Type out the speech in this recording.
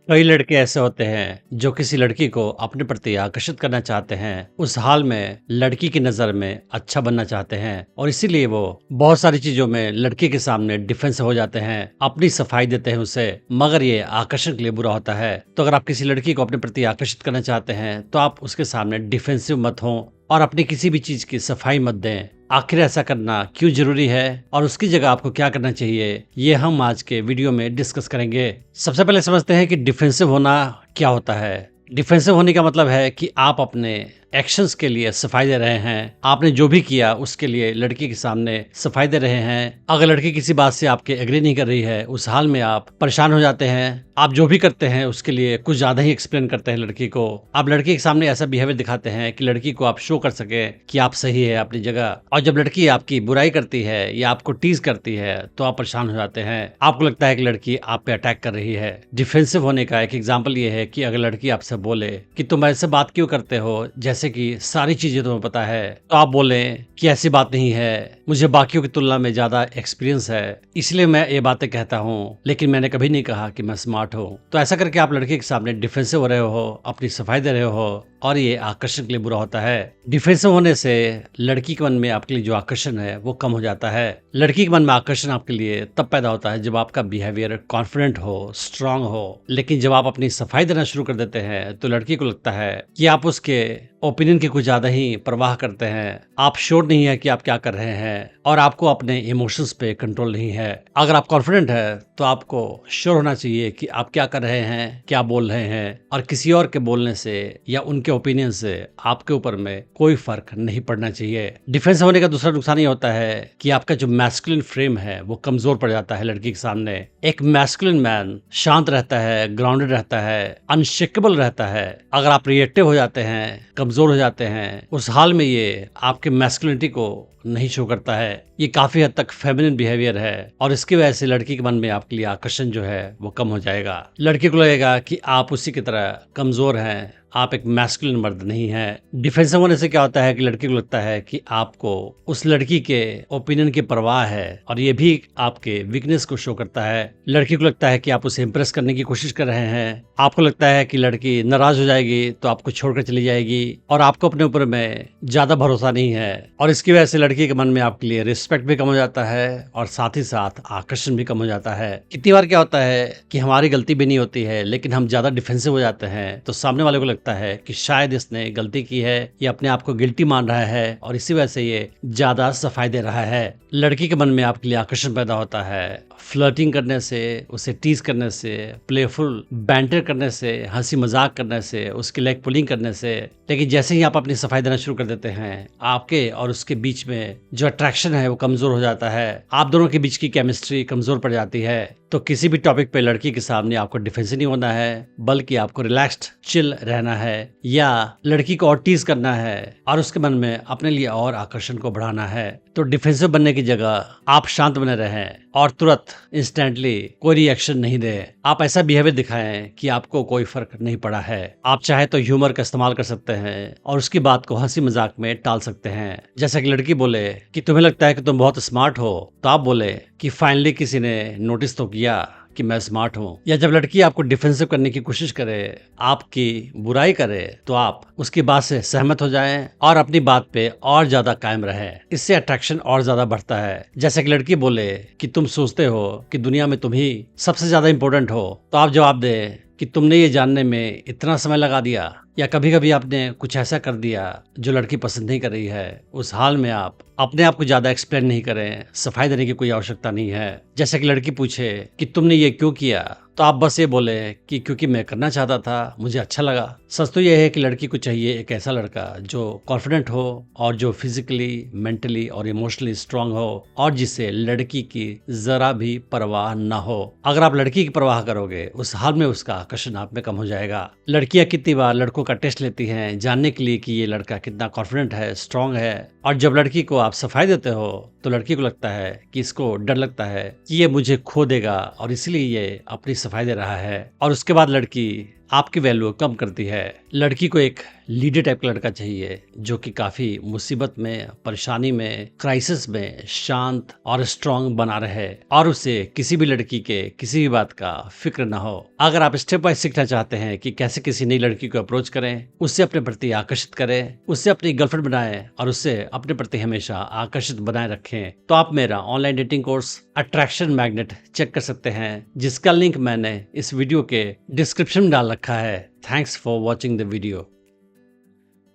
कई लड़के ऐसे होते हैं जो किसी लड़की को अपने प्रति आकर्षित करना चाहते हैं। उस हाल में लड़की की नज़र में अच्छा बनना चाहते हैं और इसीलिए वो बहुत सारी चीज़ों में लड़की के सामने डिफेंसिव हो जाते हैं, अपनी सफाई देते हैं उसे। मगर ये आकर्षण के लिए बुरा होता है। तो अगर आप किसी लड़की को अपने प्रति आकर्षित करना चाहते हैं तो आप उसके सामने डिफेंसिव मत हों और अपनी किसी भी चीज़ की सफाई मत दें। आखिर ऐसा करना क्यों जरूरी है और उसकी जगह आपको क्या करना चाहिए, ये हम आज के वीडियो में डिस्कस करेंगे। सबसे पहले समझते हैं कि डिफेंसिव होना क्या होता है। डिफेंसिव होने का मतलब है कि आप अपने एक्शंस के लिए सफाई दे रहे हैं। आपने जो भी किया उसके लिए लड़की के सामने सफाई दे रहे हैं। अगर लड़की किसी बात से आपके एग्री नहीं कर रही है, उस हाल में आप परेशान हो जाते हैं। आप जो भी करते हैं उसके लिए कुछ ज्यादा ही एक्सप्लेन करते हैं लड़की को। आप लड़की के सामने ऐसा बिहेवियर दिखाते हैं कि लड़की को आप शो कर सके कि आप सही है अपनी जगह। और जब लड़की आपकी बुराई करती है या आपको टीज करती है तो आप परेशान हो जाते हैं। आपको लगता है कि लड़की आप पे अटैक कर रही है। डिफेंसिव होने का एक एग्जाम्पल ये है कि अगर लड़की आपसे बोले कि तुम ऐसे बात क्यों करते हो जैसे कि सारी चीजें तुम्हें पता है, तो आप बोलें कि ऐसी बात नहीं है, मुझे बाकियों की तुलना में ज्यादा एक्सपीरियंस है, इसलिए मैं ये बातें कहता हूँ, लेकिन मैंने कभी नहीं कहा कि मैं स्मार्ट हूँ। तो ऐसा करके आप लड़के के सामने डिफेंसिव हो रहे हो, अपनी सफाई दे रहे हो और ये आकर्षण के लिए बुरा होता है। डिफेंसिव होने से लड़की के मन में आपके लिए जो आकर्षण है वो कम हो जाता है। लड़की के मन में आकर्षण आपके लिए तब पैदा होता है जब आपका बिहेवियर कॉन्फिडेंट हो, स्ट्रांग हो। लेकिन जब आप अपनी सफाई देना शुरू कर देते हैं तो लड़की को लगता है कि आप उसके ओपिनियन की कुछ ज्यादा ही परवाह करते हैं। आप श्योर नहीं है कि आप क्या कर रहे हैं और आपको अपने इमोशंस पे कंट्रोल नहीं है। अगर आप कॉन्फिडेंट है तो आपको श्योर होना चाहिए कि आप क्या कर रहे हैं, क्या बोल रहे हैं, और किसी और के बोलने से या उनके ओपिनियन से आपके ऊपर में कोई फर्क नहीं पड़ना चाहिए। डिफेंस होने का दूसरा नुकसान ये होता है कि आपका जो मैस्कुलिन फ्रेम है वो कमजोर पड़ जाता है लड़की के सामने। एक मैस्कुलिन मैन शांत रहता है, ग्राउंडेड रहता है, अनशेकेबल रहता है। अगर आप रिएक्टिव हो जाते हैं, कमजोर हो जाते हैं, उस हाल में ये आपके मैस्कुलिनिटी को नहीं शो करता है। ये काफी हद तक फेमिनिन बिहेवियर है और इसकी वजह से लड़की के मन में आपके लिए आकर्षण जो है वो कम हो जाएगा। लड़की को लगेगा कि आप उसी की तरह कमजोर हैं, आप एक मैस्कुलिन मर्द नहीं है। डिफेंसिव होने से क्या होता है कि लड़की को लगता है कि आपको उस लड़की के ओपिनियन की परवाह है और ये भी आपके वीकनेस को शो करता है। लड़की को लगता है कि आप उसे इंप्रेस करने की कोशिश कर रहे हैं। आपको लगता है कि लड़की नाराज हो जाएगी तो आपको छोड़कर चली जाएगी और आपको अपने ऊपर में ज्यादा भरोसा नहीं है और इसकी वजह से लड़की के मन में आपके लिए रिस्पेक्ट भी कम हो जाता है और साथ ही साथ आकर्षण भी कम हो जाता है। कितनी बार क्या होता है कि हमारी गलती भी नहीं होती है लेकिन हम ज्यादा डिफेंसिव हो जाते हैं तो सामने वाले को लगता है कि शायद इसने गलती की है, ये अपने आप को गिल्टी मान रहा है और इसी वजह से ये ज्यादा सफाई दे रहा है। लड़की के मन में आपके लिए आकर्षण पैदा होता है फ्लर्टिंग करने से, उसे टीज करने से, प्लेफुल बैंटर करने से, हंसी मजाक करने से, उसकी लेग पुलिंग करने से। लेकिन जैसे ही आप अपनी सफाई देना शुरू कर देते हैं, आपके और उसके बीच में जो अट्रैक्शन है वो कमजोर हो जाता है। आप दोनों के बीच की केमिस्ट्री कमजोर पड़ जाती है। तो किसी भी टॉपिक पे लड़की के सामने आपको डिफेंसिव नहीं होना है, बल्कि आपको रिलैक्स्ड चिल रहना है या लड़की को और टीज करना है और उसके मन में अपने लिए और आकर्षण को बढ़ाना है। तो डिफेंसिव बनने की जगह आप शांत बने रहें और तुरंत इंस्टेंटली कोई रिएक्शन नहीं दे। आप ऐसा बिहेवियर दिखाएं कि आपको कोई फर्क नहीं पड़ा है। आप चाहे तो ह्यूमर का इस्तेमाल कर सकते हैं और उसकी बात को हंसी मजाक में टाल सकते हैं। जैसा कि लड़की बोले कि तुम्हें लगता है कि तुम बहुत स्मार्ट हो तो आप बोले कि फाइनली किसी ने नोटिस तो किया कि मैं स्मार्ट हूँ। या जब लड़की आपको डिफेंसिव करने की कोशिश करे, आपकी बुराई करे, तो आप उसकी बात से सहमत हो जाएं और अपनी बात पे और ज्यादा कायम रहे। इससे अट्रैक्शन और ज्यादा बढ़ता है। जैसे कि लड़की बोले कि तुम सोचते हो कि दुनिया में तुम ही सबसे ज्यादा इंपॉर्टेंट हो, तो आप जवाब दे कि तुमने ये जानने में इतना समय लगा दिया, या कभी कभी आपने कुछ ऐसा कर दिया जो लड़की पसंद नहीं कर रही है। उस हाल में आप अपने आप को ज्यादा एक्सप्लेन नहीं करें, सफाई देने की कोई आवश्यकता नहीं है। जैसे कि लड़की पूछे कि तुमने ये क्यों किया, तो आप बस ये बोले कि क्योंकि मैं करना चाहता था, मुझे अच्छा लगा। सच तो यह है कि लड़की को चाहिए एक ऐसा लड़का जो कॉन्फिडेंट हो और जो फिजिकली, मेंटली और इमोशनली स्ट्रांग हो और जिसे लड़की की जरा भी परवाह ना हो। अगर आप लड़की की परवाह करोगे, उस हाल में उसका आकर्षण आप में कम हो जाएगा। लड़कियां कितनी बार लड़कों का टेस्ट लेती हैं जानने के लिए कि ये लड़का कितना कॉन्फिडेंट है, स्ट्रांग है, और जब लड़की को आप सफाई देते हो तो लड़की को लगता है कि इसको डर लगता है कि ये मुझे खो देगा और इसलिए ये अपनी सफाई दे रहा है। और उसके बाद लड़की आपकी वैल्यू कम करती है। लड़की को एक लीडर टाइप का लड़का चाहिए जो कि काफी मुसीबत में, परेशानी में, क्राइसिस में शांत और स्ट्रांग बना रहे और उसे किसी भी लड़की के किसी भी बात का फिक्र ना हो। अगर आप स्टेप बाय सीखना चाहते हैं कि कैसे किसी नई लड़की को अप्रोच करें, उससे अपने प्रति आकर्षित करें, उससे अपनी गर्लफ्रेंड बनाएं और उससे अपने प्रति हमेशा आकर्षित बनाए रखें, तो आप मेरा online dating course attraction magnet check कर सकते हैं, जिसका लिंक मैंने इस वीडियो के डिस्क्रिप्शन में डाल रखा है। Thanks for watching the video.